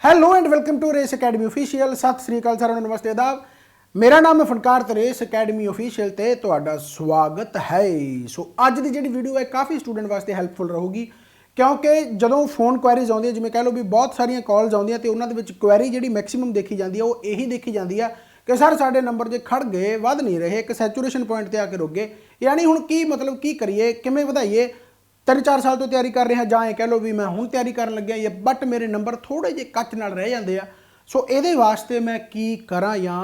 Hello and welcome to race academy official. Sat Sri अकाल साਰਿਆਂ ਨੂੰ, नमस्ते आदाब। मेरा नाम है फनकार ते रेस अकेडमी ऑफिशियल ते तुहाडा स्वागत है। सो अज की जी वीडियो है काफ़ी स्टूडेंट वास्ते हैल्पफुल रहूगी, क्योंकि जो फोन क्वेरीज आउंदियां, जिवें कह लो भी बहुत सारिया कॉल्स आउंदियां ते उन्हां दे विच क्वेरी जी मैक्सीमम देखी जाती है, वो यही देखी जाती है कि सर साडे नंबर जे खड़ गए, वध नहीं रहे, एक सैचुरेशन पॉइंट ते आके रुक गए। यानी हुण की मतलब की करिए, किवें वधाइए। 3-4 साल तो तैयारी कर रहे हैं, जां ये कह लो भी मैं हुण तैयारी करन लग्या या बट मेरे नंबर थोड़े जे कच नाल रह जाते हैं। सो ये वास्ते मैं की करा या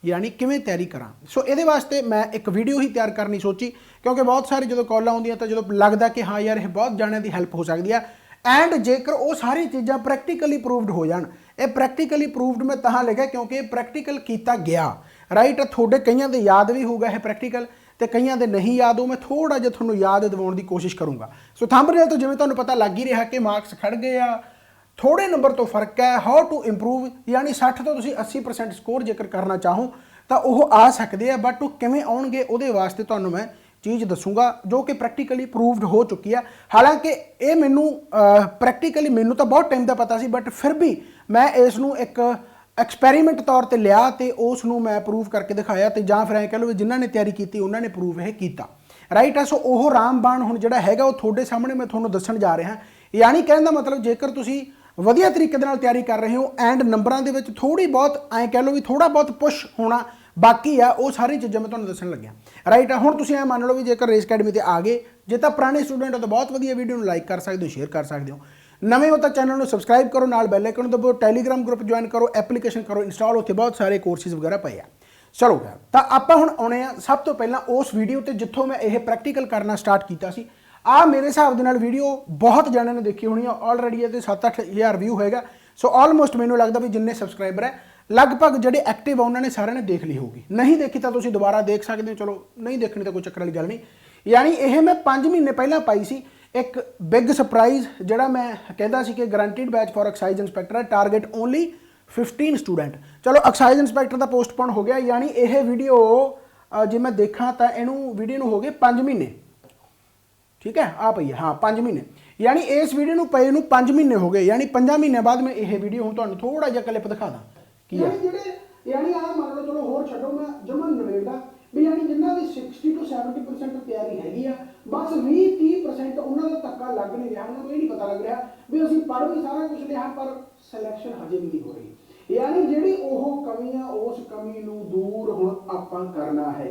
यानी किवें तैयारी करा। सो ये वास्ते मैं एक वीडियो ही तैयार करनी सोची, क्योंकि बहुत सारी जो कॉल आउंदियां तो जो लगता कि हाँ यार ये बहुत जाने की हैल्प हो सकती है। एंड जेकर वो सारी चीज़ां प्रैक्टिकली प्रूवड हो जान, ये प्रैक्टिकली प्रूवड मैं तां लिखा क्योंकि प्रैक्टिकल किया गया। राइट, थोड़े कईयां दे याद भी होगा यह प्रैक्टिकल, तो कईयां दे नहीं याद हो। मैं थोड़ा जिहा तुहानूं याद दिवाउण दी कोशिश करूँगा। सो थंबनेल तो जिवें तुहानूं पता लग ही रहा कि मार्क्स खड़ गए आ, थोड़े नंबर तो फर्क है। हाउ टू इंप्रूव, यानी 60 तो तुसीं 80% स्कोर जेकर करना चाहो तो वह आ सकते हैं, बट वो किवें आउणगे उहदे वास्ते तुहानूं मैं चीज़ दसूँगा जो कि प्रैक्टिकली प्रूवड हो चुकी है। हालांकि ये मैनू प्रैक्टिकली मैनू तो बहुत टाइम का पता सी, बट फिर भी मैं इसनूं एक एक्सपैरीमेंट तौर पर लिया तो उसनूं मैं प्रूव करके दिखाया, तो जां फिर कह लो जिन्हों ने तैयारी की उन्होंने प्रूव यह किया। राइट है। सो वह रामबाण हुण जिहड़ा हैगा वो थोड़े सामने मैं तुहानूं दस्सण जा रहा। यानी कहण दा मतलब जेकर तुसीं वधिया तरीके दे नाल तैयारी कर रहे हो एंड नंबरां दे विच थोड़ी बहुत ऐ कह लो भी थोड़ा बहुत पुश होना बाकी आ, वो सारी चीज़ां मैं तुहानूं दस्सण लग्या। राइट है। हुण तुसीं ऐ मान लो भी जेकर रेस अकेडमी ते आ गए, जे तां पुराने स्टूडेंट हो तो बहुत वधिया, वीडियो नूं लाइक कर सकते हो, शेयर कर सकते हो। नवे हो तो चैनल को सबसक्राइब करो, नाल बैल आइकन दबाओ, टैलीग्राम ग्रुप ज्वाइन करो, एप्लीकेशन करो इंस्टॉल, उत्थे बहुत सारे कोर्सिस वगैरह पे आ। चलो खैर, तो आपां हुण आउणे आ सब तो पहलां उस वीडियो ते जिੱਥੋਂ मैं यह प्रैक्टिकल करना स्टार्ट किया सी। आ मेरे हिसाब दे नाल वीडियो बहुत जणिਆਂ ने देखी होनी है ऑलरेडी, ये 7-8 हज़ार व्यू होएगा। सो ऑलमोस्ट मैनूं लगदा भी जिन्ने सबसक्राइबर है लगभग ਜਿਹੜੇ एक्टिव आ उन्होंने सारे ने देख ली होगी। नहीं देखी तो तुसीं दोबारा देख सकते हो, चलो नहीं देखनी तो कोई चक्कर वाली गल नहीं। यानी यह मैं 5 महीने पहला पाई सी एक बिग सरप्राइज, जिहड़ा मैं कहता सी कि guaranteed batch for excise inspector है, टारगेट ओनली 15 स्टूडेंट। चलो एक्साइज इंस्पैक्टर का पोस्टपोन हो गया। यानी यह वीडियो जे मैं देखा तो इनू वीडियो नूं हो गए 5 महीने। ठीक है, आ पई है हाँ 5 महीने। यानी इस वीडियो नूं पए नूं 5 महीने हो गए। यानी 5 महीने बाद मैं यह वीडियो हुण तुहानूं थोड़ा जिहा क्लिप दिखा दा की है। यानी आ मान लो चलो होर छड्डो, मैं जमन नवेड़ा भी यानी जिन्हां दी 60 to 70% तैयारी हैगी आ, बस 20-30% उन्हां दा धक्का लग नहीं रहा, उन्हां नूं ये नहीं पता लग रहा भी असीं पढ़ भी सारा कुछ लिया पर सिलेक्शन हजे भी नहीं हो रही। यानी जिहड़ी ओह कमी आ उस कमी नूं दूर हुण आपां करना है।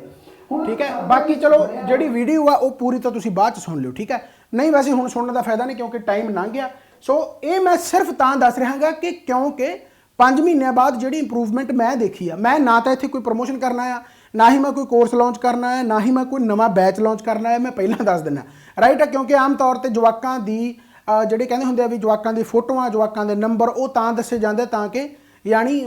ठीक है, बाकी चलो जिहड़ी वीडियो आ वो पूरी तो तुसीं बाद च सुन लिओ। ठीक है, नहीं वैसे हुण सुनने का फायदा नहीं क्योंकि टाइम लंघ गया। सो ये मैं सिर्फ तां दस रहा कि क्योंकि 5 महीनों बाद जी इंप्रूवमेंट मैं देखी है। मैं ना तो इत्थे कोई प्रमोशन करना है, ना ही मैं कोई कोर्स लॉन्च करना है, ना ही मैं कोई नवा बैच लॉन्च करना है। मैं पहला दस दिना राइट है, क्योंकि आम तौर पर जवाकां दी जिहड़े कहंदे हुंदे आ भी जवाकां दी फोटोआं, जवाकां दे नंबर वो तां दस्से जांदे तां कि यानी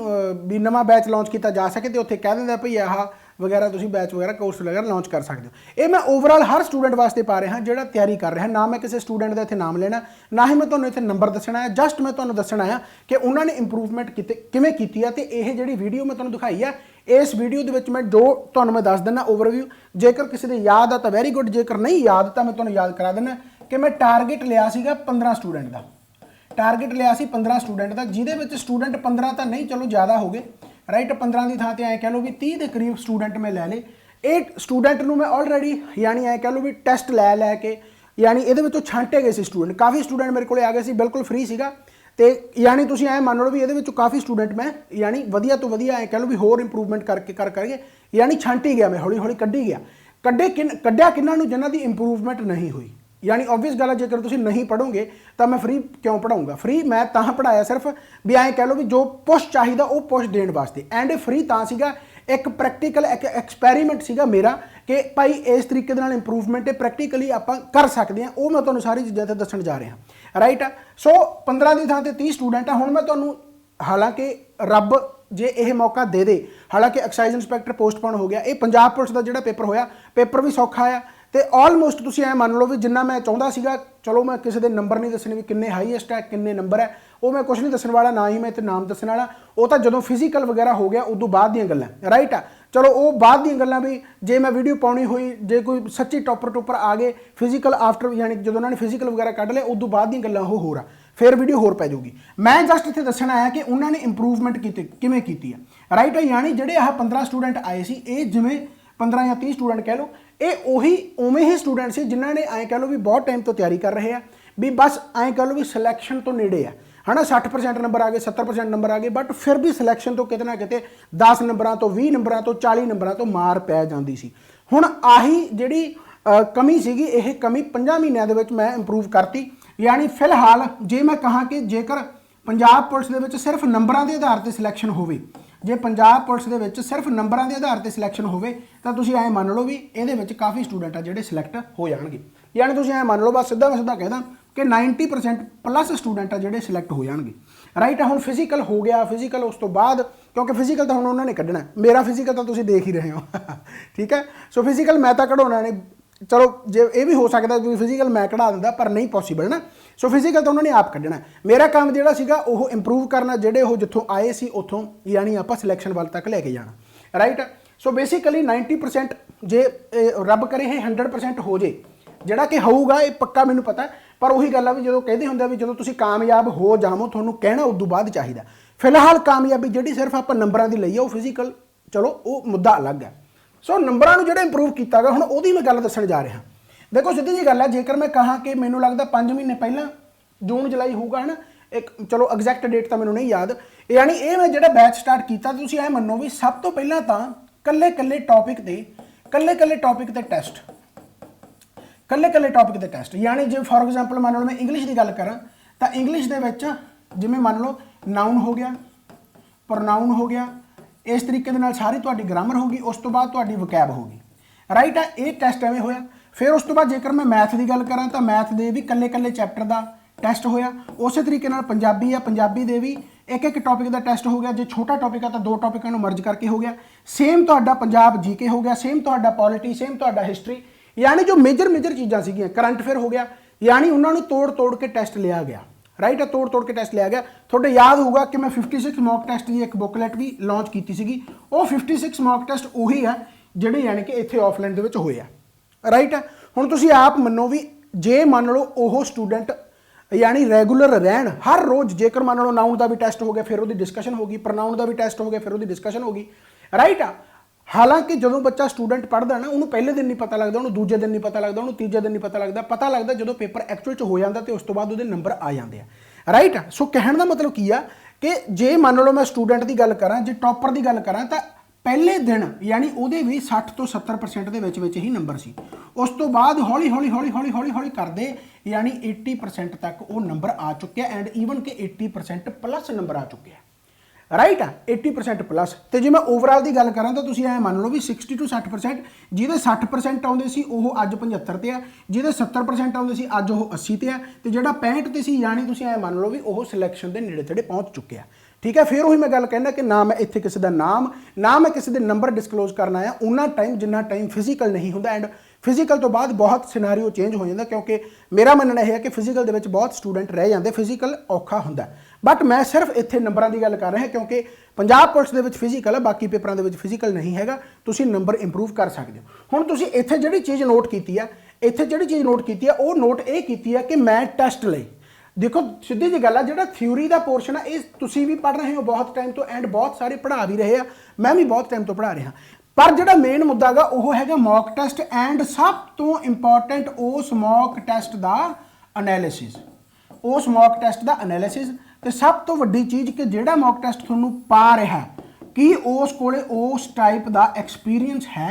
भी नवा बैच लॉन्च किया जा सके, तो उत्थे कह दिंदे भई आह वगैरह तुसीं बैच वगैरह कोर्स वगैरह लॉन्च कर सकते हो। ये मैं ओवरऑल हर स्टूडेंट वास्ते पा रहा जिहड़ा तैयारी कर रहा। ना मैं किसी स्टूडेंट का इत्थे नाम लेना, ना ही मैं तुहानूं इत्थे नंबर दसना है, जस्ट मैं तुहानूं दसना है कि उन्होंने इंप्रूवमेंट किवें कीती है। तो यह जिहड़ी वीडियो मैं तुहानूं दिखाई है, इस वीडियो दे विच मैं जो तुहानूं मैं दस दिना ओवरव्यू, जेकर किसी दे याद आ तो वैरी गुड, जेकर नहीं याद तो मैं तुहानूं याद करा देना कि मैं टारगेट लिया सीगा 15 स्टूडेंट का। टारगेट लिया सी 15 स्टूडेंट का, जिहदे विच स्टूडेंट 15 तो नहीं, चलो ज़्यादा हो गए। राइट, 15 की थां ते ऐ कह लो भी 30 के करीब स्टूडेंट मैं लै ले। एक स्टूडेंट नूं मैं ऑलरेडी यानी ऐ कह लो भी टैसट लै लैके यानी ये विचों छांटे गए सी स्टूडेंट। काफ़ी स्टूडेंट मेरे को आ गए सी, बिल्कुल फ्री सीगा। तो यानी तुसीं ऐ मान लो भी ये काफ़ी स्टूडेंट मैं यानी वधिया तो वधिया ऐ कह लो भी होर इंप्रूवमेंट करके यानी छांटी गया, मैं हौली हौली कड्ढी गया। कड्ढिया किन्हां नूं जिन्हां दी इंप्रूवमेंट नहीं हुई। यानी ऑबवियस गल है, जेकर तुसीं नहीं पढ़ोगे तो मैं फ्री क्यों पढ़ाऊँगा। फ्री मैं तां पढ़ाया सिर्फ भी ऐ कह लो भी जो पुश चाहिए वो पुश देने वास्ते। एंड फ्री तां सीगा एक प्रैक्टिकल एक एक्सपैरीमेंट सीगा मेरा कि भाई इस तरीके दे नाल इंप्रूवमेंट प्रैक्टिकली आपां कर सकते हैं। वो मैं तुहानूं सारी चीज़ां ते दस्सण जा रहा। राइट है। सो 15 की थां ते 30 स्टूडेंट है। हुण मैं तुहानूं हालांकि रब जे यह मौका दे दे, हालांकि एक्साइज इंस्पैक्टर पोस्टपोन हो गया, ये पंजाब पुलिस का जिहड़ा पेपर होया, पेपर भी सौखा आया। तो ऑलमोस्ट तुसीं ऐ मान लो भी जिन्ना मैं चाहुंदा सीगा, चलो मैं किसी के नंबर नहीं दसने भी किन्ने हाईएस्ट है किन्ने नंबर है, वो मैं कुछ नहीं दसण वाला, ना ही मैं इत्थे नाम दसण वाला। वो तो जो फिजिकल वगैरह हो गया उदों बाद दीयां गल्लां। राइट है, चलो वो बाद दीयां गल्लां भी जे मैं वीडियो पाउणी हुई, जे कोई सच्ची टॉपर टूपर आ गए फिजिकल आफ्टर यानी जो उन्होंने फिजिकल वगैरह कढ़ लिया उदों बाद दीयां गल्लां वो होर आ। फिर वीडियो होर पै जाऊगी। मैं जस्ट इत्थे दस्सण आया कि उन्होंने इंप्रूवमेंट किवें कीती है, राइट है। यानी जिहड़े आह 15 स्टूडेंट आए सी, ये जिवें 15 या 30 स्टूडेंट कह लो, ये उही उवें ही स्टूडेंट से जिन्हों ने ऐ कह लो भी बहुत टाइम तो तैयारी कर रहे हैं, भी बस ऐ कह लो भी सिलैक्शन तो नेड़े है ना। 60% नंबर आ गए, 70% नंबर आ गए, बट फिर भी सिलैक्शन तो किते ना किते 10 नंबरों तो 20 नंबरों तो 40 नंबरों तो मार पै जाती सी। हुण आही जिहड़ी कमी सीगी, यह कमी 5 महीनों दे विच मैं इंप्रूव करती। यानी फिलहाल जे मैं कहा कि जेकर पंजाब पुलिस दे विच सिर्फ नंबरों के आधार पर सिलैक्शन होवे, जे पंजाब पुलिस दे विच सिर्फ नंबरों के आधार पर सिलैक्शन होवे तां तुसीं ऐ मान लो भी इहदे विच काफ़ी स्टूडेंट आ जिहड़े सिलैक्ट हो जाणगे। यानी तुसीं ऐ मान लो बस सीधा मैं सीधा कहदा कि 90% प्लस स्टूडेंट आ जिहड़े सिलैक्ट हो जाणगे, राइट है। हुण फिजिकल हो गया, फिजिकल उस तो बाद, क्योंकि फिजिकल तो हुण उन्होंने कढ़ना, मेरा फिजिकल तो तुसीं देख ही रहे हो ठीक है। सो फिजिकल मैं तो कढ़ाउणा नहीं, चलो जे ये भी हो सकता है फिजिकल मैं कढ़ा दिंदा, पर नहीं पॉसीबल ना। सो फिजिकल तो उन्होंने आप कढ़ना। मेरा काम जिहड़ा सीगा वो इंप्रूव करना, जिहड़े वो जिथों आए सी उत्थों, यानी आपां सिलैक्शन वाल तक लैके जाना, राइट। सो बेसिकली 90% जे रब करे 100% हो जे, जिहड़ा कि होऊगा ये पक्का मैनूं पता है। पर उही गल आ भी जो कहते होंगे भी जो तुसीं कामयाब हो जावो तुहानूं कहना उदों बाद चाहिदा। फिलहाल कामयाबी जिहड़ी सिर्फ आपां नंबरां दी लई आ, वो फिजिकल चलो वो मुद्दा अलग है। सो नंबरां नूं जिहड़ा इंप्रूव कीता गा, हुण ओहदी मैं गल दस्सण जा रहा। देखो सीधी जी गल है, जेकर मैं कहा कि मैनूं लगदा 5 महीने पहला जून जुलाई होगा है ना, एक चलो एग्जैक्ट डेट तो मैनूं नहीं याद, यानी ये मैं जिहड़ा बैच स्टार्ट कीता, तुसीं ऐ मन्नो भी सब तो पहलां तां कल्ले कल्ले टॉपिक ते टैसट, कल्ले कल्ले टॉपिक के टैसट। यानी जो फॉर एग्जाम्पल मान लो मैं इंग्लिश की गल करा तो इंग्लिश दे विच जिवें मान लो नाउन हो गया, प्रोनाउन हो गया, इस तरीके दे नाल सारी तुहाडी ग्रामर होगी, उस तो बाद तुहाडी वकैब होगी, राइट है। ये टैसट एवें होया। फिर उस तो बाद जेकर मैं मैथ की गल करा तो मैथ दे भी कल्ले कल्ले चैप्टर का टैसट होया। उस तरीके नाल पंजाबी है, पंजाबी दे भी एक एक टॉपिक का टैसट हो गया। जो छोटा टॉपिक है तो 2 टॉपिकों को मर्ज करके हो गया। सेम तुहाडा पंजाब जीके हो गया, सेम तुहाडा पॉलिटी, सेम तुहाडा हिस्टरी, यानी जो मेजर चीज़ां सीगियां, करंट अफेयर हो गया, यानी उन्होंने तोड़ के टैसट लिया गया, राइट है। तोड़ के टैसट लिया गया। थोड़े याद होगा कि मैं 56 मॉक टैसट की एक बुकलैट भी लॉन्च की सी, वो 56 मॉक टैसट उही है जिहड़े यानी कि इत्थे ऑफलाइन दे विच होए आ, राइट है। हुण तुसीं आप मन्नो भी जे मान लो वो स्टूडेंट यानी रैगूलर रहन हर रोज़, जेकर मान लो नाउन का भी टैसट हो गया फिर वो डिस्कशन होगी, प्रोनाउन का भी टैसट हो गया फिर वो डिस्कशन होगी, राइट है। हालांकि जो बच्चा स्टूडेंट पढ़ता ना, उन्होंने पहले दिन नहीं पता लगता, उन्होंने दूजे दिन नहीं पता लगता, उन्होंने तीजे दिन नहीं पता लगता जो पेपर एक्चुअल च हो जाता तो उस तो बाद वो नंबर आ जाते हैं, राइट। सो कहने का मतलब की है कि जे मान लो मैं स्टूडेंट की गल करा, जे टॉपर की गल करा तो पहले दिन यानी वो भी 60 तो 70% के विच ही नंबर सी। उस तो बाद हौली हौली करते यानी 80% तक वो नंबर आ चुके हैं, एंड ईवन के 80% प्लस नंबर आ चुके हैं, राइट है। 80% प्लस। तो जे मैं ओवरऑल की गल करा तो तुसीं ऐ मान लो भी 60 to 60%, जिहदे 60% आउंदे सी वो अज 75 ते है, जिहदे 70% आउंदे सी अज वो 80 ते है, तो जिहड़ा 65 ते सी यानी तुसीं ऐ मान लो भी वो सिलैक्शन के नेड़े तेड़े पहुँच चुके हैं, ठीक है। फिर वही मैं गल कहना कि ना मैं इत्थे किसी का नाम ना मैं किसी के नंबर डिस्कलोज करना है उन्ना टाइम जिन्ना टाइम फिजिकल नहीं होंदा, एंड फिजिकल तो बाद बहुत सिनारियो चेंज हो जाता, क्योंकि मेरा मनना यह है कि फिजिकल दे विच बहुत स्टूडेंट रह जाते, फिजिकल औखा होंदा। बट मैं सिर्फ इत्थे नंबरों की गल कर रहा क्योंकि Punjab police they which physical है, बाकी पेपरों के फिजिकल नहीं हैगा, तुसीं नंबर इंप्रूव कर सकते हो। हुण तुसीं इत्थे जिहड़ी चीज़ नोट की है, इत्थे जिहड़ी चीज़ नोट की है वो नोट ये की है कि मैं टैसट लए। देखो सीधी जी गल है, जो थ्योरी का पोर्शन है ये तुसीं भी पढ़ रहे हो बहुत टाइम तो, एंड बहुत सारे पढ़ा भी रहे हैं, मैं भी बहुत टाइम तो पढ़ा रहा, पर जो मेन मुद्दा गा वो है मॉक टैसट, एंड सब तो इंपॉर्टेंट उस मॉक टैसट का एनालिसिस, उस मॉक टैसट का एनालिसिस, तो सब तो वड्डी चीज़ कि जोड़ा मॉक टैसट तुहानूं पा रहा कि उस कोले उस टाइप का एक्सपीरियंस है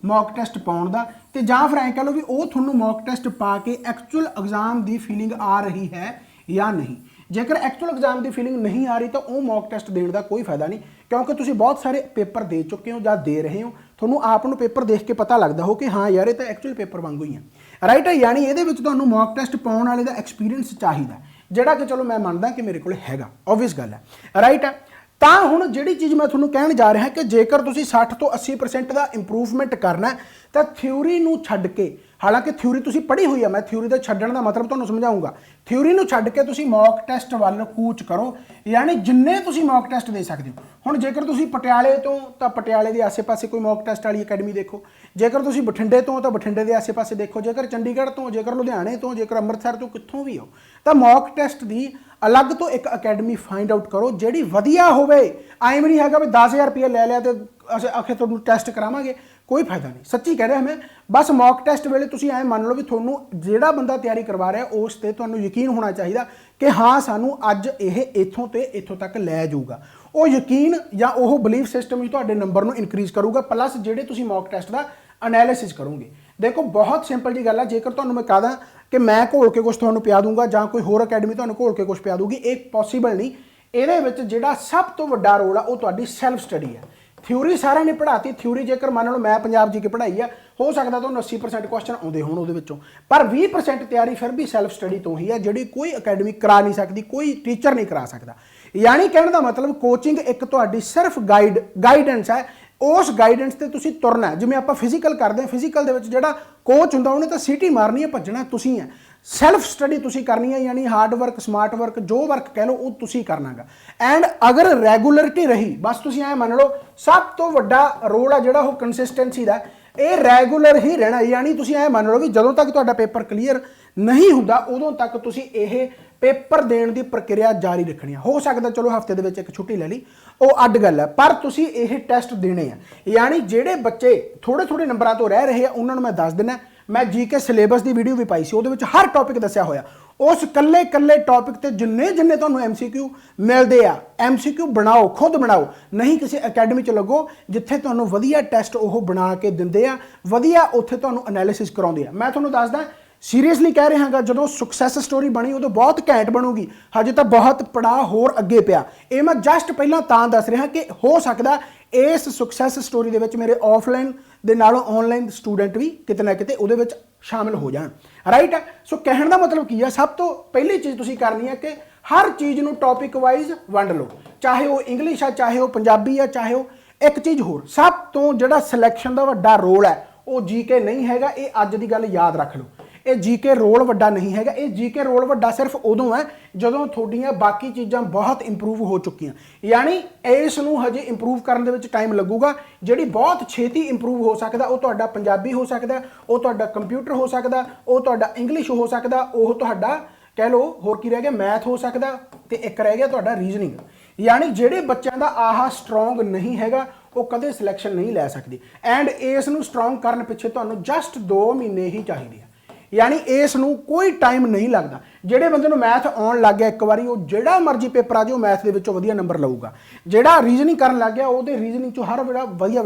मॉक टैसट पाउण दा, ते जां फिर ऐ कह लो भी वो तुहानूं मॉक टैसट पा के एक्चुअल एग्जाम की फीलिंग आ रही है या नहीं। जेकर एक्चुअल एग्जाम की फीलिंग नहीं आ रही तो वो मॉक टैसट देने का कोई फायदा नहीं, क्योंकि तुसीं बहुत सारे पेपर दे चुके हो या दे रहे हो, तुहानूं आप नूं पेपर देख के पता लगता हो कि हाँ यार ये तो एक्चुअल पेपर वांगू ही है, राइट है। यानी ये तुहानूं मॉक टैसट पाउण वाले दा एक्सपीरियंस चाहिए, जिहड़ा कि चलो मैं मानदा कि मेरे को हैगा, ऑबवियस गल है, राइट है। ਤਾਂ ਹੁਣ ਜਿਹੜੀ चीज़ मैं ਤੁਹਾਨੂੰ ਕਹਿਣ ਜਾ ਰਿਹਾ कि जेकर ਤੁਸੀਂ 60 ਤੋਂ 80% ਦਾ ਇੰਪਰੂਵਮੈਂਟ करना है तो थ्योरी ਨੂੰ ਛੱਡ के ਹਾਲਾਂਕਿ ਥਿਊਰੀ ਤੁਸੀਂ ਪੜ੍ਹੀ ਹੋਈ ਹੈ, ਮੈਂ ਥਿਊਰੀ ਦੇ ਛੱਡਣ ਦਾ ਮਤਲਬ ਤੁਹਾਨੂੰ ਸਮਝਾਉਂਗਾ। ਥਿਊਰੀ ਨੂੰ ਛੱਡ ਕੇ ਤੁਸੀਂ ਮੌਕ ਟੈਸਟ ਵੱਲ ਕੂਚ ਕਰੋ, ਯਾਨੀ ਜਿੰਨੇ ਤੁਸੀਂ ਮੌਕ ਟੈਸਟ ਦੇ ਸਕਦੇ ਹੋ। ਹੁਣ ਜੇਕਰ ਤੁਸੀਂ ਪਟਿਆਲੇ ਤੋਂ ਤਾਂ ਪਟਿਆਲੇ ਦੇ ਆਸੇ-ਪਾਸੇ ਕੋਈ ਮੌਕ ਟੈਸਟ ਵਾਲੀ ਅਕੈਡਮੀ ਦੇਖੋ, ਜੇਕਰ ਤੁਸੀਂ ਬਠਿੰਡੇ ਤੋਂ ਤਾਂ ਬਠਿੰਡੇ ਦੇ ਆਸੇ-ਪਾਸੇ ਦੇਖੋ, ਜੇਕਰ ਚੰਡੀਗੜ੍ਹ ਤੋਂ, ਜੇਕਰ ਲੁਧਿਆਣੇ ਤੋਂ, ਜੇਕਰ ਅੰਮ੍ਰਿਤਸਰ ਤੋਂ, ਕਿੱਥੋਂ ਵੀ ਹੋ ਤਾਂ ਮੌਕ ਟੈਸਟ ਦੀ ਅਲੱਗ ਤੋਂ ਇੱਕ ਅਕੈਡਮੀ ਫਾਈਂਡ ਆਊਟ ਕਰੋ ਜਿਹੜੀ ਵਧੀਆ ਹੋਵੇ। ਐਂ ਵੀ ਨਹੀਂ ਹੈਗਾ ਵੀ 10,000 ਰੁਪਏ ਲੈ ਲਿਆ ਤੇ ਅਸੀਂ ਆਖੇ ਤੁਹਾਨੂੰ ਟੈਸਟ ਕਰਾਵਾਂਗੇ, ਕੋਈ ਫਾਇਦਾ ਨਹੀਂ। ਸੱਚੀ ਕਹਿ ਰਿਹਾ ਮੈਂ, ਬਸ ਮੌਕ ਟੈਸਟ ਵੇਲੇ ਤੁਸੀਂ ਐਂ ਮੰਨ ਲਓ ਵੀ ਤੁਹਾਨੂੰ ਜਿਹੜਾ ਬੰਦਾ ਤਿਆਰੀ ਕਰਵਾ ਰਿਹਾ ਉਸ ਤੇ ਤੁਹਾਨੂੰ ਯਕੀਨ ਹੋਣਾ ਚਾਹੀਦਾ ਕਿ ਹਾਂ ਸਾਨੂੰ ਅੱਜ ਇਹ ਇੱਥੋਂ ਤੇ ਇੱਥੋਂ ਤੱਕ ਲੈ ਜਾਊਗਾ। ਉਹ ਯਕੀਨ ਜਾਂ ਉਹ ਬਲੀਫ ਸਿਸਟਮ ਹੀ ਤੁਹਾਡੇ ਨੰਬਰ ਨੂੰ ਇਨਕਰੀਜ਼ ਕਰੂਗਾ, ਪਲੱਸ ਜਿਹੜੇ ਤੁਸੀਂ ਮੌਕ ਟੈਸਟ ਦਾ ਐਨਾਲਿਸਿਸ ਕਰੋਗੇ। ਦੇਖੋ ਬਹੁਤ ਸਿੰਪਲ ਜੀ ਗੱਲ ਆ, ਜੇਕਰ ਤੁਹਾਨੂੰ ਮੈਂ ਕਹਦਾ ਕਿ ਮੈਂ ਘੋਲ ਕੇ ਕੁਝ ਤੁਹਾਨੂੰ ਪਿਆ ਦੂੰਗਾ ਜਾਂ ਕੋਈ ਹੋਰ ਅਕੈਡਮੀ ਤੁਹਾਨੂੰ ਘੋਲ ਕੇ ਕੁਝ ਪਿਆ ਦੂਗੀ, ਇਹ ਪੋਸੀਬਲ ਨਹੀਂ। ਇਹਦੇ ਵਿੱਚ ਜਿਹੜਾ ਸਭ ਤੋਂ ਵੱਡਾ ਰੋਲ ਆ ਉਹ ਤੁਹਾਡੀ ਸੈਲਫ ਸਟੱਡੀ ਹੈ। ਥਿਊਰੀ ਸਾਰਿਆਂ ਨੇ ਪੜ੍ਹਾਤੀ, ਥਿਊਰੀ ਜੇਕਰ ਮੰਨ ਲਓ ਮੈਂ ਪੰਜਾਬ ਜੀ ਕੇ ਪੜ੍ਹਾਈ ਆ, ਹੋ ਸਕਦਾ ਤੁਹਾਨੂੰ 80% ਕੁਐਸਚਨ ਆਉਂਦੇ ਹੋਣ ਉਹਦੇ ਵਿੱਚੋਂ, ਪਰ 20% ਤਿਆਰੀ ਫਿਰ ਵੀ ਸੈਲਫ ਸਟੱਡੀ ਤੋਂ ਹੀ ਹੈ, ਜਿਹੜੀ ਕੋਈ ਅਕੈਡਮੀ ਕਰਾ ਨਹੀਂ ਸਕਦੀ, ਕੋਈ ਟੀਚਰ ਨਹੀਂ ਕਰਾ ਸਕਦਾ। ਯਾਨੀ ਕਹਿਣ ਦਾ ਮਤਲਬ ਕੋਚਿੰਗ ਇੱਕ ਤੁਹਾਡੀ ਸਿਰਫ ਗਾਈਡੈਂਸ ਹੈ, ਉਸ ਗਾਈਡੈਂਸ ਤੇ ਤੁਸੀਂ ਤੁਰਨਾ। ਜਿਵੇਂ ਆਪਾਂ ਫਿਜ਼ੀਕਲ ਕਰਦੇ ਹਾਂ, ਫਿਜ਼ੀਕਲ ਦੇ ਵਿੱਚ ਜਿਹੜਾ ਕੋਚ ਹੁੰਦਾ ਉਹਨੇ ਤਾਂ ਸੀਟੀ ਮਾਰਨੀ ਹੈ, ਭੱਜਣਾ ਤੁਸੀਂ ਹੈ। ਸੈਲਫ ਸਟੱਡੀ ਤੁਸੀਂ ਕਰਨੀ ਹੈ, ਯਾਨੀ ਹਾਰਡ ਵਰਕ, ਸਮਾਰਟ ਵਰਕ, ਜੋ ਵਰਕ ਕਹਿ ਲਓ ਉਹ ਤੁਸੀਂ ਕਰਨਾਗਾ। ਐਂਡ ਅਗਰ ਰੈਗੂਲਰਿਟੀ ਰਹੀ, ਬਸ ਤੁਸੀਂ ਐਂ ਮੰਨ ਲਓ ਸਭ ਤੋਂ ਵੱਡਾ ਰੋਲ ਆ ਜਿਹੜਾ ਉਹ ਕੰਸਿਸਟੈਂਸੀ ਦਾ, ਇਹ ਰੈਗੂਲਰ ਹੀ ਰਹਿਣਾ। ਯਾਨੀ ਤੁਸੀਂ ਐਂ ਮੰਨ ਲਓ ਵੀ ਜਦੋਂ ਤੱਕ ਤੁਹਾਡਾ ਪੇਪਰ ਕਲੀਅਰ ਨਹੀਂ ਹੁੰਦਾ ਉਦੋਂ ਤੱਕ ਤੁਸੀਂ ਇਹ ਪੇਪਰ ਦੇਣ ਦੀ ਪ੍ਰਕਿਰਿਆ ਜਾਰੀ ਰੱਖਣੀ ਹੈ। ਹੋ ਸਕਦਾ ਚਲੋ ਹਫਤੇ ਦੇ ਵਿੱਚ ਇੱਕ ਛੁੱਟੀ ਲੈ ਲਈ, ਉਹ ਅੱਡ ਗੱਲ ਹੈ, ਪਰ ਤੁਸੀਂ ਇਹ ਟੈਸਟ ਦੇਣੇ ਆ। ਯਾਨੀ ਜਿਹੜੇ ਬੱਚੇ ਥੋੜੇ ਨੰਬਰਾਂ ਤੋਂ ਰਹਿ ਰਹੇ ਆ ਉਹਨਾਂ ਨੂੰ ਮੈਂ ਦੱਸ ਦਿੰਦਾ, ਮੈਂ ਜੀਕੇ ਸਿਲੇਬਸ ਦੀ ਵੀਡੀਓ ਵੀ ਪਾਈ ਸੀ, ਉਹਦੇ ਵਿੱਚ ਹਰ ਟੌਪਿਕ ਦੱਸਿਆ ਹੋਇਆ। ਉਸ ਕੱਲੇ ਟੌਪਿਕ ਤੇ ਜਿੰਨੇ ਤੁਹਾਨੂੰ MCQ ਮਿਲਦੇ ਆ, MCQ ਬਣਾਓ, ਖੁਦ ਬਣਾਓ, ਨਹੀਂ ਕਿਸੇ ਅਕੈਡਮੀ 'ਚ ਲੱਗੋ ਜਿੱਥੇ ਤੁਹਾਨੂੰ ਵਧੀਆ ਟੈਸਟ ਉਹ ਬਣਾ ਕੇ ਦਿੰਦੇ ਆ, ਵਧੀਆ ਉੱਥੇ ਤੁਹਾਨੂੰ ਐਨਾਲਿਸਿਸ ਕਰਾਉਂਦੇ ਆ। ਮੈਂ ਤੁਹਾਨੂੰ ਦੱਸਦਾ ਸੀਰੀਅਸਲੀ ਕਹਿ ਰਿਹਾ ਹਾਂ, ਜਦੋਂ ਸਕਸੈਸ ਸਟੋਰੀ ਬਣੀ ਉਦੋਂ ਬਹੁਤ ਘੈਂਟ ਬਣੂਗੀ, ਹਜੇ ਤਾਂ ਬਹੁਤ ਪੜਾਅ ਹੋਰ ਅੱਗੇ ਪਿਆ। ਇਹ ਮੈਂ ਜਸਟ ਪਹਿਲਾਂ ਤਾਂ ਦੱਸ ਰਿਹਾ ਕਿ ਹੋ ਸਕਦਾ ਇਸ ਸਕਸੈਸ ਸਟੋਰੀ ਦੇ ਵਿੱਚ ਮੇਰੇ ਆਫਲਾਈਨ ਦੇ ਨਾਲੋਂ ਆਨਲਾਈਨ ਸਟੂਡੈਂਟ ਵੀ ਕਿਤੇ ਨਾ ਕਿਤੇ ਉਹਦੇ ਵਿੱਚ ਸ਼ਾਮਿਲ ਹੋ ਜਾਣ, ਰਾਈਟ। ਸੋ ਕਹਿਣ ਦਾ ਮਤਲਬ ਕੀ ਆ, ਸਭ ਤੋਂ ਪਹਿਲੀ ਚੀਜ਼ ਤੁਸੀਂ ਕਰਨੀ ਹੈ ਕਿ ਹਰ ਚੀਜ਼ ਨੂੰ ਟੌਪਿਕ ਵਾਈਜ਼ ਵੰਡ ਲਓ, ਚਾਹੇ ਉਹ ਇੰਗਲਿਸ਼ ਆ, ਚਾਹੇ ਉਹ ਪੰਜਾਬੀ ਆ, ਚਾਹੇ ਉਹ ਇੱਕ ਚੀਜ਼ ਹੋਰ। ਸਭ ਤੋਂ ਜਿਹੜਾ ਸਿਲੈਕਸ਼ਨ ਦਾ ਵੱਡਾ ਰੋਲ ਹੈ ਉਹ ਜੀਕੇ ਨਹੀਂ ਹੈਗਾ, ਇਹ ਅੱਜ ਦੀ ਗੱਲ ਯਾਦ ਰੱਖ ਲਓ। ਇਹ ਜੀਕੇ ਰੋਲ ਵੱਡਾ ਨਹੀਂ ਹੈਗਾ, ਇਹ ਜੀਕੇ ਰੋਲ ਵੱਡਾ ਸਿਰਫ ਉਦੋਂ ਹੈ ਜਦੋਂ ਤੁਹਾਡੀਆਂ ਬਾਕੀ ਚੀਜ਼ਾਂ ਬਹੁਤ ਇੰਪਰੂਵ ਹੋ ਚੁੱਕੀਆਂ। ਯਾਨੀ ਇਸ ਨੂੰ ਹਜੇ ਇੰਪਰੂਵ ਕਰਨ ਦੇ ਵਿੱਚ ਟਾਈਮ ਲੱਗੂਗਾ। ਜਿਹੜੀ ਬਹੁਤ ਛੇਤੀ ਇੰਪਰੂਵ ਹੋ ਸਕਦਾ ਉਹ ਤੁਹਾਡਾ ਪੰਜਾਬੀ ਹੋ ਸਕਦਾ, ਉਹ ਤੁਹਾਡਾ ਕੰਪਿਊਟਰ ਹੋ ਸਕਦਾ, ਉਹ ਤੁਹਾਡਾ ਇੰਗਲਿਸ਼ ਹੋ ਸਕਦਾ, ਉਹ ਤੁਹਾਡਾ ਕਹਿ ਲਓ ਹੋਰ ਕੀ ਰਹਿ ਗਿਆ, ਮੈਥ ਹੋ ਸਕਦਾ, ਤੇ ਇੱਕ ਰਹਿ ਗਿਆ ਤੁਹਾਡਾ ਰੀਜ਼ਨਿੰਗ। ਯਾਨੀ ਜਿਹੜੇ ਬੱਚਿਆਂ ਦਾ ਆਹ ਸਟਰੋਂਗ ਨਹੀਂ ਹੈਗਾ ਉਹ ਕਦੇ ਸਿਲੈਕਸ਼ਨ ਨਹੀਂ ਲੈ ਸਕਦੇ। ਐਂਡ ਇਸ ਨੂੰ ਸਟਰੋਂਗ ਕਰਨ ਪਿੱਛੇ ਤੁਹਾਨੂੰ ਜਸਟ 2 ਮਹੀਨੇ ਹੀ ਚਾਹੀਦੇ ਆ, ਯਾਨੀ ਇਸ ਨੂੰ ਕੋਈ ਟਾਈਮ ਨਹੀਂ ਲੱਗਦਾ। ਜਿਹੜੇ ਬੰਦੇ ਨੂੰ ਮੈਥ ਆਉਣ ਲੱਗ ਗਿਆ ਇੱਕ ਵਾਰੀ, ਉਹ ਜਿਹੜਾ ਮਰਜ਼ੀ ਪੇਪਰ ਆ ਜਾਏ ਉਹ ਮੈਥ ਦੇ ਵਿੱਚੋਂ ਵਧੀਆ ਨੰਬਰ ਲਊਗਾ। ਜਿਹੜਾ ਰੀਜ਼ਨਿੰਗ ਕਰਨ ਲੱਗ ਗਿਆ ਉਹਦੇ ਰੀਜ਼ਨਿੰਗ ਚੋਂ ਹਰ ਵੇਲਾ ਵਧੀਆ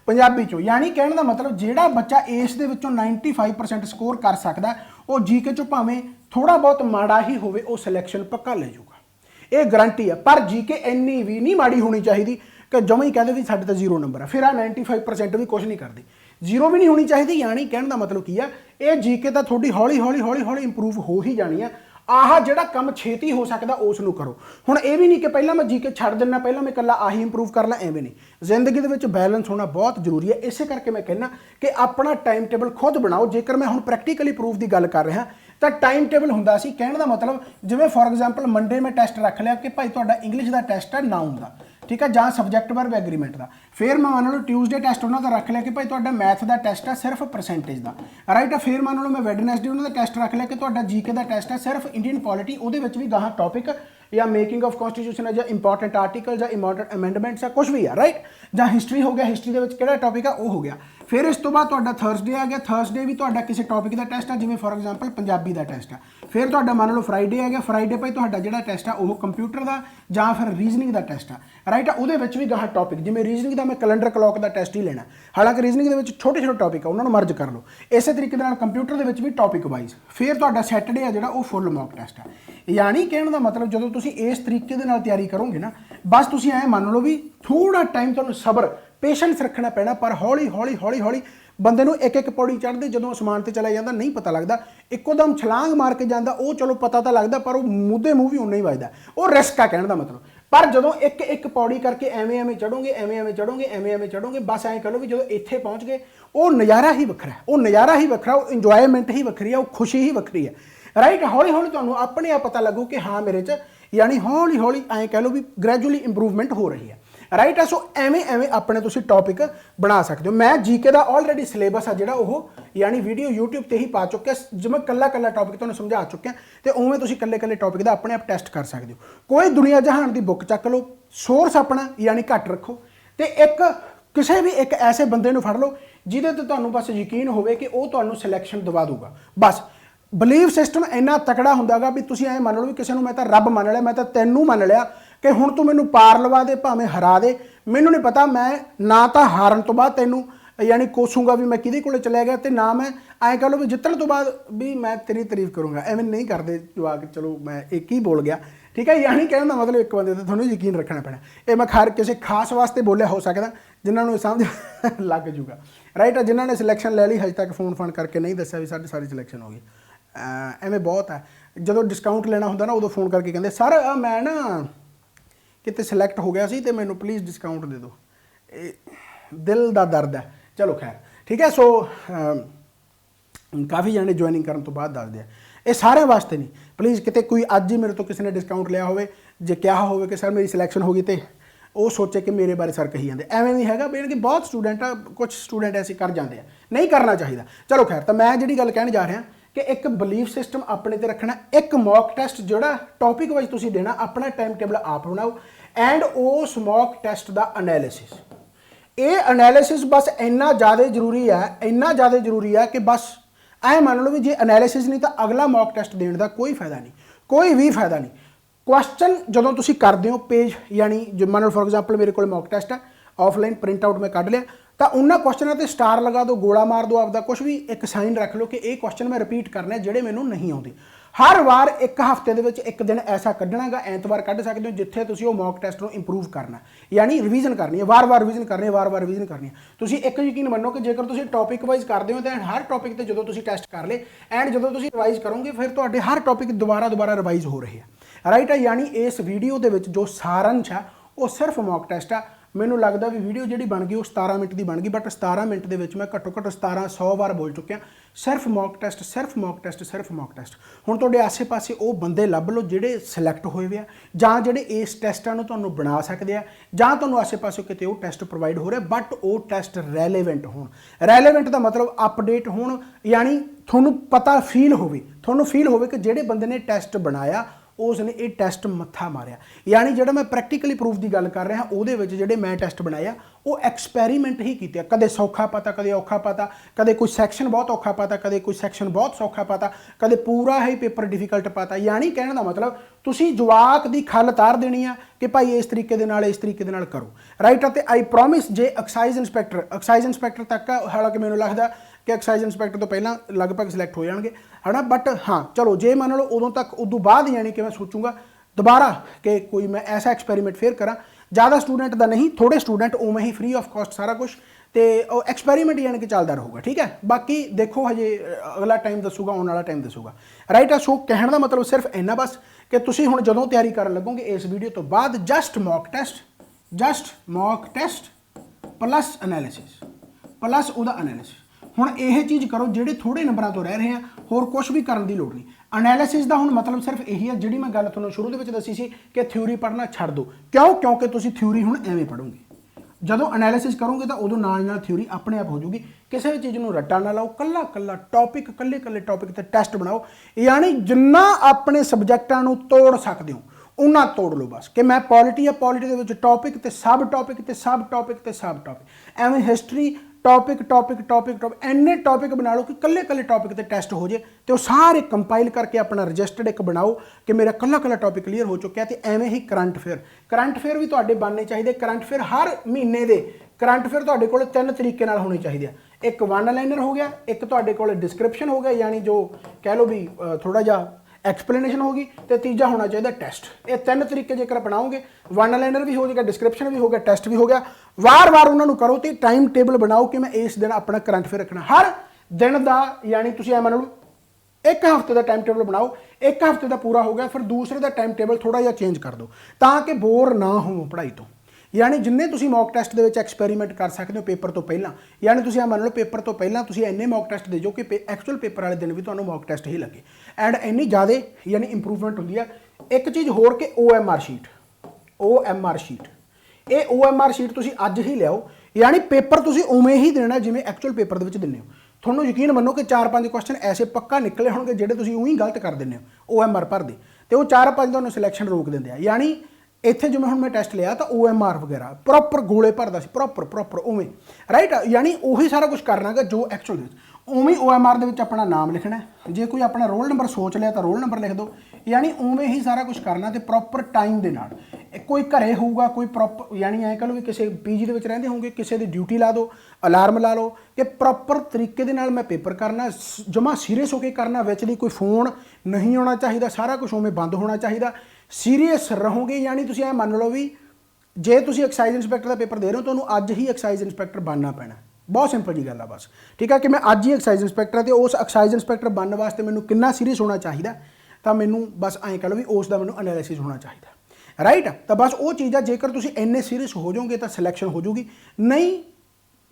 ਪੰਜਾਬੀ ਚੋਂ। ਯਾਨੀ ਕਹਿਣ ਦਾ ਮਤਲਬ ਜਿਹੜਾ ਬੱਚਾ ਇਸ ਦੇ ਵਿੱਚੋਂ 95% ਸਕੋਰ ਕਰ ਸਕਦਾ ਉਹ ਜੀਕੇ ਚੋਂ ਭਾਵੇਂ ਥੋੜਾ ਬਹੁਤ ਮਾੜਾ ਹੀ ਹੋਵੇ ਉਹ ਸਿਲੈਕਸ਼ਨ ਪੱਕਾ ਲੈ ਜਾਊਗਾ, ਇਹ ਗਰੰਟੀ ਹੈ। ਪਰ ਜੀਕੇ ਇੰਨੀ ਵੀ ਨਹੀਂ ਮਾੜੀ ਹੋਣੀ ਚਾਹੀਦੀ ਕਿ ਜਮਾਂ ਹੀ ਕਹਿੰਦੇ ਵੀ ਸਾਡੇ ਤਾਂ 0 ਨੰਬਰ ਆ, ਫਿਰ ਆ 95% ਵੀ ਕੁਝ ਨਹੀਂ ਕਰਦੇ, 0 ਵੀ ਨਹੀਂ ਹੋਣੀ ਚਾਹੀਦੀ। ਯਾਨੀ ਕਹਿਣ ਦਾ ਮਤਲਬ ਕੀ ਆ, ਇਹ ਜੀਕੇ ਤਾਂ ਤੁਹਾਡੀ ਹੌਲੀ ਹੌਲੀ ਇੰਪਰੂਵ ਹੋ ਹੀ ਜਾਣੀ ਆ। ਆਹ ਜਿਹੜਾ ਕੰਮ ਛੇਤੀ ਹੋ ਸਕਦਾ ਉਸ ਨੂੰ ਕਰੋ। ਹੁਣ ਇਹ ਵੀ ਨਹੀਂ ਕਿ ਪਹਿਲਾਂ ਮੈਂ ਜੀਕੇ ਛੱਡ ਦਿੰਦਾ, ਪਹਿਲਾਂ ਮੈਂ ਇਕੱਲਾ ਆਹੀ ਇੰਪਰੂਵ ਕਰ ਲਾਂ, ਐਵੇਂ ਨਹੀਂ। ਜ਼ਿੰਦਗੀ ਦੇ ਵਿੱਚ ਬੈਲੈਂਸ ਹੋਣਾ ਬਹੁਤ ਜ਼ਰੂਰੀ ਹੈ। ਇਸੇ ਕਰਕੇ ਮੈਂ ਕਹਿੰਦਾ ਕਿ ਆਪਣਾ ਟਾਈਮ ਟੇਬਲ ਖੁਦ ਬਣਾਓ। ਜੇਕਰ ਮੈਂ ਹੁਣ ਪ੍ਰੈਕਟੀਕਲੀ ਪ੍ਰੂਫ ਦੀ ਗੱਲ ਕਰ ਰਿਹਾ ਤਾਂ ਟਾਈਮ ਟੇਬਲ ਹੁੰਦਾ ਸੀ, ਕਹਿਣ ਦਾ ਮਤਲਬ ਜਿਵੇਂ ਫੋਰ ਐਗਜ਼ਾਮਪਲ ਮੰਡੇ ਮੈਂ ਟੈਸਟ ਰੱਖ ਲਿਆ ਕਿ ਭਾਈ ਤੁਹਾਡਾ ਇੰਗਲਿਸ਼ ਦਾ ਟੈਸਟ ਹੈ ਨਾਉਨ ਦਾ, ਠੀਕ ਹੈ, ਜਾਂ ਸਬਜੈਕਟ ਵਰਬ ਐਗਰੀਮੈਂਟ ਦਾ। ਫਿਰ ਮੈਂ ਮੰਨ ਲਓ ਟਿਊਜ਼ਡੇ ਟੈਸਟ ਉਹਨਾਂ ਦਾ ਰੱਖ ਲਿਆ ਕਿ ਭਾਈ ਤੁਹਾਡਾ ਮੈਥ ਦਾ ਟੈਸਟ ਹੈ ਸਿਰਫ ਪਰਸੈਂਟੇਜ ਦਾ, ਰਾਈਟ ਹੈ। ਫਿਰ ਮੰਨ ਲਓ ਮੈਂ ਵੈਡਨਸਡੇ ਉਹਨਾਂ ਦਾ ਟੈਸਟ ਰੱਖ ਲਿਆ ਕਿ ਤੁਹਾਡਾ ਜੀਕੇ ਦਾ ਟੈਸਟ ਹੈ ਸਿਰਫ ਇੰਡੀਅਨ ਪੋਲਿਟੀ, ਉਹਦੇ ਵਿੱਚ ਵੀ ਗਾਹਾਂ ਟੌਪਿਕ ਜਾਂ ਮੇਕਿੰਗ ਆਫ ਕਨਸਟੀਟਿਊਸ਼ਨ ਹੈ, ਜਾਂ ਇੰਪੋਰਟੈਂਟ ਆਰਟੀਕਲ, ਜਾਂ ਇੰਪੋਰਟੈਂਟ ਅਮੈਂਡਮੈਂਟਸ ਆ, ਕੁਝ ਵੀ ਆ, ਰਾਈਟ। ਜਾਂ ਹਿਸਟਰੀ ਹੋ ਗਿਆ, ਹਿਸਟਰੀ ਦੇ ਵਿੱਚ ਕਿਹੜਾ ਟੌਪਿਕ ਆ ਉਹ ਹੋ ਗਿਆ। ਫਿਰ ਇਸ ਤੋਂ ਬਾਅਦ ਤੁਹਾਡਾ ਥਰਸਡੇ ਆ ਗਿਆ, ਥਰਸਡੇ ਵੀ ਤੁਹਾਡਾ ਕਿਸੇ ਟੌਪਿਕ ਦਾ ਟੈਸਟ ਆ, ਜਿਵੇਂ for example Punjabi the test ਆ। ਫਿਰ ਤੁਹਾਡਾ ਮੰਨ ਲਓ ਫਰਾਈਡੇ ਆ ਗਿਆ, ਫਰਾਈਡੇ ਭਾਈ ਤੁਹਾਡਾ ਜਿਹੜਾ ਟੈਸਟ ਆ ਉਹ ਕੰਪਿਊਟਰ ਦਾ ਜਾਂ ਫਿਰ ਰੀਜ਼ਨਿੰਗ ਦਾ ਟੈਸਟ ਆ, ਰਾਈਟ ਆ। ਉਹਦੇ ਵਿੱਚ ਵੀ ਗਾਹਾਂ ਟੌਪਿਕ, ਜਿਵੇਂ ਰੀਜ਼ਨਿੰਗ ਦਾ ਮੈਂ ਕੈਲੰਡਰ ਕਲੌਕ ਦਾ ਟੈਸਟ ਹੀ ਲੈਣਾ, ਹਾਲਾਂਕਿ ਰੀਜ਼ਨਿੰਗ ਦੇ ਵਿੱਚ ਛੋਟੇ ਟੌਪਿਕ ਆ, ਉਹਨਾਂ ਨੂੰ ਮਰਜ ਕਰ ਲਓ। ਇਸੇ ਤਰੀਕੇ ਦੇ ਨਾਲ ਕੰਪਿਊਟਰ ਦੇ ਵਿੱਚ ਵੀ ਟੌਪਿਕ ਵਾਈਜ਼। ਫਿਰ ਤੁਹਾਡਾ ਸੈਟਰਡੇ ਆ ਜਿਹੜਾ ਉਹ ਫੁੱਲ ਮੌਕ ਟੈਸਟ ਆ। ਯਾਨੀ ਕਹਿਣ ਦਾ ਮਤਲਬ ਜਦੋਂ ਤੁਸੀਂ ਇਸ ਤਰੀਕੇ ਦੇ ਨਾਲ ਤਿਆਰੀ ਕਰੋਗੇ ਨਾ, ਬਸ ਤੁਸੀਂ ਐਂ ਮੰਨ ਲਓ ਵੀ ਥੋੜਾ ਟਾਈਮ ਤੁਹਾਨੂੰ ਸਬਰ ਪੇਸ਼ੈਂਸ ਰੱਖਣਾ ਪੈਣਾ, ਪਰ ਹੌਲੀ ਹੌਲੀ ਬੰਦੇ ਨੂੰ ਇੱਕ ਪੌੜੀ ਚੜ੍ਹਦੇ ਜਦੋਂ ਅਸਮਾਨ ਤੇ ਚਲਾ ਜਾਂਦਾ ਨਹੀਂ ਪਤਾ ਲੱਗਦਾ, ਇੱਕੋ ਦਮ ਛਲਾਂਗ ਮਾਰ ਕੇ ਜਾਂਦਾ ਉਹ ਚਲੋ ਪਤਾ ਤਾਂ ਲੱਗਦਾ, ਪਰ ਉਹ ਮੂੰਹ ਵੀ ਉਨਾ ਹੀ ਵੱਜਦਾ। ਉਹ ਰਿਸਕ ਆ ਕਹਿਣ ਦਾ ਮਤਲਬ। पर ਜਦੋਂ ਇੱਕ ਇੱਕ ਪੌੜੀ ਕਰਕੇ ਐਵੇਂ ਐਵੇਂ ਚੜੋਗੇ ਐਵੇਂ ਐਵੇਂ ਚੜੋਗੇ ਐਵੇਂ ਐਵੇਂ ਚੜੋਗੇ, ਬਸ ਐਂ ਕਹ ਲਓ ਵੀ ਜਦੋਂ ਇੱਥੇ ਪਹੁੰਚ ਗਏ ਉਹ ਨਜ਼ਾਰਾ ਹੀ ਵੱਖਰਾ ਹੈ, ਉਹ ਨਜ਼ਾਰਾ ਹੀ ਵੱਖਰਾ, ਉਹ ਇੰਜੋਇਮੈਂਟ ਹੀ ਵੱਖਰੀ ਹੈ, ਉਹ ਖੁਸ਼ੀ ਹੀ ਵੱਖਰੀ ਹੈ, ਰਾਈਟ। ਹੌਲੀ ਹੌਲੀ ਤੁਹਾਨੂੰ ਆਪਣੇ ਆਪ ਪਤਾ ਲੱਗੂ ਕਿ ਹਾਂ ਮੇਰੇ 'ਚ यानी हौली हौली ऐं कह लो भी ग्रैजुअली इंप्रूवमेंट हो रही है, राइट है। सो एवें एवें अपने तुसीं टॉपिक बना सकते हो। मैं जीके का ऑलरेडी सिलेबस है जिहड़ा ओह यानी वीडियो यूट्यूब ते ही पा चुका, जिवें कल्ला कल्ला टॉपिक तुहानूं समझा चुका, तो उवें तुसीं कल्ले कल्ले टॉपिक का अपने आप टेस्ट कर सकते हो। कोई दुनिया जहान की बुक चक लो, सोर्स अपना यानी घट रखो, तो एक किसी भी एक ऐसे बंदे नूं फड़ लो जिहदे ते तुहानूं बस यकीन होवे कि ओह तुहानूं सिलैक्शन दवा दूगा। बस बिलीव सिस्टम इन्ना तकड़ा हुंदागा भी तुसीं ऐ मान लो भी किसी नूं मैं तां रब मान लिया, मैं तां तैनूं मान लिया कि हुण तूं मैनूं पार लवा दे भावें हरा दे, मैनूं नहीं पता, मैं ना तां हारन तो बाद तैनूं यानी कोसूंगा भी मैं किहदे कोले चलिया गया, तो ना मैं ऐ कह लो भी जितण तो बाद भी मैं तेरी तारीफ करूँगा, एवें नहीं करते जवाक। चलो मैं एक ही बोल गया, ठीक है। यानी कहने का मतलब एक बंदे ते तुहानूं यकीन रखना पैना, ये मैं खैर किसी खास वास्ते बोलिया हो सकदा जिन्होंने समझ लग जूगा, राइट। जिन्होंने सिलैक्शन ले ली हजे तक फोन फान करके नहीं दस्सिया भी साडी सारी सिलैक्शन हो गई, ਐਵੇਂ ਬਹੁਤ ਹੈ। ਜਦੋਂ ਡਿਸਕਾਊਂਟ ਲੈਣਾ ਹੁੰਦਾ ਨਾ ਉਦੋਂ ਫੋਨ ਕਰਕੇ ਕਹਿੰਦੇ ਸਰ ਮੈਂ ਨਾ ਕਿਤੇ ਸਿਲੈਕਟ ਹੋ ਗਿਆ ਸੀ ਤੇ ਮੈਨੂੰ ਪਲੀਜ਼ ਡਿਸਕਾਊਂਟ ਦੇ ਦਿਓ, ਇਹ ਦਿਲ ਦਾ ਦਰਦ ਹੈ। ਚਲੋ ਖੈਰ ਠੀਕ ਹੈ। ਸੋ ਕਾਫੀ ਜਾਣੇ ਜੁਆਇਨਿੰਗ ਕਰਨ ਤੋਂ ਬਾਅਦ ਦੱਸਦੇ ਆ, ਇਹ ਸਾਰਿਆਂ ਵਾਸਤੇ ਨਹੀਂ, ਪਲੀਜ਼ ਕਿਤੇ ਕੋਈ ਅੱਜ ਹੀ ਮੇਰੇ ਤੋਂ ਕਿਸੇ ਨੇ ਡਿਸਕਾਊਂਟ ਲਿਆ ਹੋਵੇ, ਜੇ ਕਿਹਾ ਹੋਵੇ ਕਿ ਸਰ ਮੇਰੀ ਸਿਲੈਕਸ਼ਨ ਹੋ ਗਈ ਤੇ ਉਹ ਸੋਚੇ ਕਿ ਮੇਰੇ ਬਾਰੇ ਸਰ ਕਹੀ ਜਾਂਦੇ, ਐਵੇਂ ਨਹੀਂ ਹੈਗਾ। ਬੇਨ ਕਿ ਬਹੁਤ ਸਟੂਡੈਂਟ ਆ, ਕੁਝ ਸਟੂਡੈਂਟ ਐਸੇ ਕਰ ਜਾਂਦੇ ਆ, ਨਹੀਂ ਕਰਨਾ ਚਾਹੀਦਾ। ਚਲੋ ਖੈਰ, ਤਾਂ ਮੈਂ ਜਿਹੜੀ ਗੱਲ ਕਹਿਣ ਜਾ ਰਿਹਾ कि एक बिलीफ सिस्टम अपने ते रखना, एक मॉक टेस्ट जोड़ा टॉपिक वाइज तुसीं देना, अपना टाइम टेबल आप बनाओ, एंड उस मॉक टेस्ट का एनालिसिस, ये एनालिसिस बस इन्ना ज़्यादा जरूरी है, इन्ना ज़्यादा जरूरी है कि बस ऐ मान लो भी जे एनालिसिस नहीं तो अगला मॉक टेस्ट देने का कोई फायदा नहीं, कोई भी फायदा नहीं। क्वेश्चन जो तुसीं करदे हो पेज यानी जो मान लो फॉर एग्जाम्पल मेरे को मॉक टेस्ट है, ऑफलाइन प्रिंट आउट मैं कढ़ लिया, तो उन्होंने क्वेश्चनों पर स्टार लगा दो, गोला मार दो, आपका कुछ भी एक साइन रख लो कि ये क्वेश्चन मैं रिपीट करने जोड़े मैनू नहीं आते। हर बार एक हफ्ते के एक दिन ऐसा कढ़ना गा, ऐतवार कढ़ सकते हो जिथे तुसीं मॉक टेस्ट को इंप्रूव करना, यानी रिवीजन करनी है, वार वार रिवीजन करनी है, वार वार रिवीजन करनी है। तुसीं एक यकीन मनो कि जेकर तुसीं टॉपिक वाइज करते हो तो हर टॉपिक से जो तुसीं टेस्ट कर ले एंड जो तुसीं रिवाइज करोगे फिर तुहाडे हर टॉपिक दोबारा दोबारा रिवाइज हो रहे हैं, राइट है। यानी इस वीडियो के जो सारंश है वो सिर्फ मॉक टेस्ट है। मैनूं लगदा भी वीडियो जिहड़ी बन गई वो 17 मिनट की बन गई, बट 17 मिनट के मैं घट्टो घट्ट 1700 बार बोल चुकिया सिर्फ मॉक टेस्ट, सिर्फ मॉक टेस्ट, सिर्फ मॉक टेस्ट। हुण तुहाडे आसे पासे वो बंदे लभ लो जिहड़े सिलैक्ट होए वे आ जां जिहड़े इस टैसटां नूं तुहानूं बना सकदे आ जां तुहानूं आसे पासे किते वो टैसट प्रोवाइड हो रहा, बट वो टैसट रैलेवेंट होण। रैलेवेंट का मतलब अपडेट होण, यानी तुहानूं पता फील होवे, तुहानूं फील होवे कि जिहड़े बंदे ने टैसट बनाया उसने ये टैसट मत्था मारिया। यानी जो मैं प्रैक्टिकली प्रूफ की गल कर रहा वो जोड़े मैं टैसट बनाया वो एक्सपैरीमेंट ही किया, कदे सौखा पता कदे औखा पता, कदे कोई सैक्शन बहुत औखा पता, कदे कोई सैक्शन बहुत सौखा पता, कदे पूरा ही पेपर डिफिकल्ट पता। यानी कहने का मतलब तुसी जवाक की खल तार देनी है कि भाई इस तरीके दे नाल इस तरीके दे नाल करो, राइट। तो I promise J excise inspector तक, हालांकि मैनूं लगदा कि एक्साइज इंस्पैक्टर तो पहला लगभग सिलैक्ट हो जाएंगे, है ना। बट हाँ चलो जे मान लो उदों तक उदों बाद यानी कि मैं सोचूंगा दोबारा कि कोई मैं ऐसा एक्सपैरीमेंट फिर करा, ज़्यादा स्टूडेंट का नहीं, थोड़े स्टूडेंट उवें ही फ्री ऑफ कॉस्ट सारा कुछ, तो एक्सपैरीमेंट यानी कि चलता रहूगा, ठीक है। बाकी देखो हजे अगला टाइम दसूगा, आने वाला टाइम दसूगा, राइट है। सो कहने का मतलब सिर्फ इन्ना बस कि तुसीं हुण जदों तैयारी करन लगोगे इस वीडियो तो बाद just mock test plus analysis plus उहदा एनालिसिस। हुण यह चीज़ करो जिहड़े थोड़े नंबरों तो रह रहे हैं, होर कुछ भी करने की लोड़ नहीं। एनालिसिस का हुण मतलब सिर्फ यही है जिहड़ी मैं गल तुहानूं शुरू दे विच दसी सी कि थ्योरी पढ़ना छड्ड दो, क्यों? क्योंकि तुसीं थ्योरी हुण एवें पढ़ोगे, जदों एनालिसिस करोगे तो उदों नाल नाल थ्योरी अपने आप हो जाऊगी। किसी भी चीज़ नूं रट्टा ना लाओ, कल्ला कल्ला टॉपिक कल्ले कल्ले टॉपिक ते टैसट बनाओ, यानी जिन्ना अपने सबजैक्टां नूं तोड़ सकदे हो उन्ना तोड़ लो बस। कि मैं पॉलिटी है, पॉलिटी दे विच टॉपिक ते सब टॉपिक ते सब टॉपिक ते सब टॉपिक, एवें history topic topic topic topic इन्ने टॉपिक बना लो कि कल्ले कल्ले टॉपिक ते टेस्ट हो जाए, तो सारे कंपाइल करके अपना रजिस्टर्ड एक बनाओ कि मेरा कल्ला कल्ला टॉपिक क्लीयर हो चुका है। तो एवें ही करंट अफेयर भी तुहाडे बनने चाहिए। करंट अफेयर हर महीने के करंट अफेयर तुहाडे कोल 3 तरीके नाल होने चाहिए। एक वन लाइनर हो गया, एक तुहाडे कोल डिस्क्रिप्शन हो गया, यानी जो कह लो भी थोड़ा जा एक्सप्लेनेशन होगी, तो तीजा होना चाहिए टेस्ट। ये 3 तरीके जेकर अपनाओगे, वन लाइनर भी हो जाएगा, डिस्क्रिप्शन भी हो गया, टेस्ट भी हो गया, वार वार उन्होंने करो। तो टाइम टेबल बनाओ कि मैं इस दिन अपना करंट अफेयर रखना हर दिन का, यानी तुसीं ऐ मान लो एक हफ्ते का टाइम टेबल बनाओ, एक हफ्ते का पूरा हो गया, फिर दूसरे का टाइम टेबल थोड़ा जिहा चेंज कर दो ताकि बोर ना हो पढ़ाई तो। यानी जिन्ने तुसीं मॉक टैसट दे विच एक्सपैरीमेंट कर सकते हो पेपर तो पहला, यानी तुसीं मान लो पेपर तो पहला तुसीं इन्ने मॉक टैसट दे जो कि एक्चुअल पेपर वाले दिन भी तुहानूं मॉक टैसट ही लगे एंड इन्नी ज़्यादा यानी इंप्रूवमेंट होंदी है। एक चीज़ होर कि OMR शीट, OMR शीट, ये OMR शीट तुसीं अज ही लियाओ, यानी पेपर तुसीं उवें ही देना जिवें एक्चुअल पेपर दे विच दिंदे हो। ਤੁਹਾਨੂੰ ਯਕੀਨ ਮੰਨੋ कि 4-5 क्वेश्चन ऐसे पक्का निकले होंगे ਜਿਹੜੇ ਤੁਸੀਂ ਉਹੀ गलत कर ਦਿੰਦੇ ਹੋ OMR ਭਰਦੇ ਤੇ ਉਹ 4-5 ਤੁਹਾਨੂੰ ਸਿਲੈਕਸ਼ਨ ਰੋਕ ਦਿੰਦੇ ਆ। यानी ਇੱਥੇ ਜਿਵੇਂ ਹੁਣ ਮੈਂ ਟੈਸਟ ਲਿਆ ਤਾਂ OMR ਵਗੈਰਾ ਪ੍ਰੋਪਰ ਗੋਲੇ ਭਰਦਾ ਸੀ, ਪ੍ਰੋਪਰ ਉਵੇਂ ਰਾਈਟ। यानी ਉਹੀ ਸਾਰਾ ਕੁਝ ਕਰਨਾਗਾ ਜੋ ਐਕਚੁਅਲ ਦੇ ਵਿੱਚ, ਉਵੇਂ OMR ਦੇ ਵਿੱਚ ਆਪਣਾ ਨਾਮ ਲਿਖਣਾ। ਜੇ ਕੋਈ ਆਪਣਾ ਰੋਲ ਨੰਬਰ ਸੋਚ ਲਿਆ ਤਾਂ ਰੋਲ ਨੰਬਰ ਲਿਖ ਦਿਓ, यानी ਉਵੇਂ ਹੀ ਸਾਰਾ ਕੁਝ ਕਰਨਾ ਤੇ ਪ੍ਰੋਪਰ ਟਾਈਮ ਦੇ ਨਾਲ। कोई घरे होगा, कोई प्रॉपर यानी ऐ कह लो भी किसी PG के रहिंदे होंगे, किसी की ड्यूटी ला दो, अलार्म ला लो कि प्रॉपर तरीके दे नाल मैं पेपर करना, जमा सीरीयस होकर करना, विच दी कोई फोन नहीं होना चाहिए, सारा कुछ उवें बंद होना चाहिए, सीरीयस रहोगे। यानी तुसीं ऐ मान लो भी जे तुसीं एक्साइज इंस्पैक्टर का पेपर दे रहे हो तो अज ही एक्साइज इंस्पैक्टर बनना पैना। बहुत सिंपल जी गल है बस, ठीक है कि मैं अज ही एक्साइज इंस्पैक्टर तो उस एक्साइज इंस्पैक्टर बनने वास्ते मैनूं कितना सीरीयस होना चाहिए, तो मैनूं बस ऐ कह लो भी उसका मैनूं एनालिसिस होना चाहिए राइट। तो बस वो चीज़ है, जेकर तुसीं इन्ने सीरीयस हो जाओगे तो सिलैक्शन हो जाऊगी, नहीं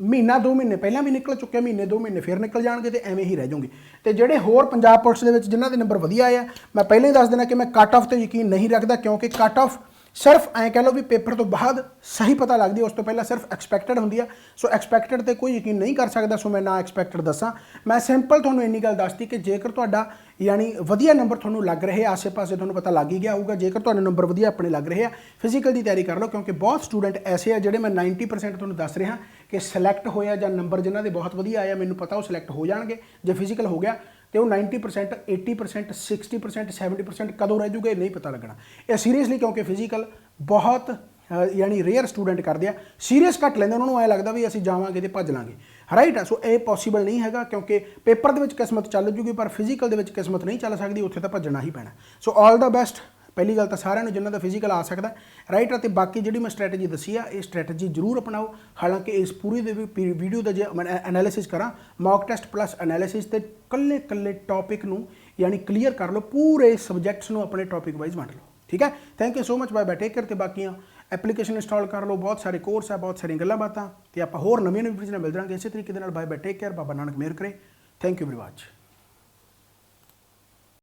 महीना 2 महीने पहला भी निकल चुके, महीने 2 महीने फिर निकल जाएंगे तो एवें ही रह जाओगे। तो ਜਿਹੜੇ होर पंजाब पुलिस के जिन्हों के नंबर वधिया आए, मैं पहले ही दस देना कि मैं कट ऑफ तो यकीन नहीं रखता, क्योंकि कट ऑफ सिर्फ ऐ कह लो भी पेपर तो बाद सही पता लगती है, उस तो पहला सिर्फ एक्सपैक्टेड होंगी है। सो एक्सपैक्टेड तो कोई यकीन नहीं कर सकता, सो मैं ना एक्सपैक्टेड दसा। मैं सिंपल तुहानूं इन्नी गल दसती कि जेकर तुहाडा यानी वधिया नंबर तुहानूं लग रहे, आसे पासे तुहानूं पता लग ही गया होगा, जेकर तुहानूं नंबर वधिया अपने लग रहे हैं, फिजिकल की तैयारी कर लो, क्योंकि बहुत स्टूडेंट ऐसे हैं जिहड़े मैं 90% तुहानूं दस रहा कि सिलैक्ट होया जां नंबर जिन्हां दे बहुत वधिया आया, मैनूं पता वो सिलैक्ट हो जाणगे जे फिजिकल हो गया, तो वो 90%, 80%, 60%, 70% कदों रह जूगे नहीं पता लगना। ये सीरीयसली क्योंकि फिजिकल बहुत यानी रेयर स्टूडेंट करते हैं, सीरीयस घट लेंदे, उन्होंने ऐ लगता भी असीं जावांगे तो भज लांगे राइट। सो ये पॉसीबल नहीं है, क्योंकि पेपर दे विच किस्मत चल जूगी पर फिजिकल दे विच किस्मत नहीं चल सकती, उत्थे तो भजना ही पैना। So all the best. पहली गल तो सारिਆਂ ਨੂੰ जिन्हां दा फिजिकल आ सकता राइट। और बाकी जी मैं स्ट्रैटेजी दसी है, ये स्ट्रैटेजी जरूर अपनाओ। हालांकि इस पूरी वीडियो का जो मैं एनालिसिस करा, मॉक टैसट प्लस एनालिसिस तो कल्ले कल्ले टॉपिक नूं यानी क्लीयर कर लो, पूरे सबजैक्ट्स नूं अपने टॉपिक वाइज वंड लो, ठीक है। Thank you so much, bye bye, take care. तो बाकी एप्लीकेशन इंस्टॉल कर लो, बहुत सारे कोर्स है, बहुत सारी गल्लां बातां, तो आप होर नवीं वीडियोज़ नाल मिल जांगे इसे तरीके दे नाल। Bye bye, take care, Baba Nanak मेहर करे। Thank you very much.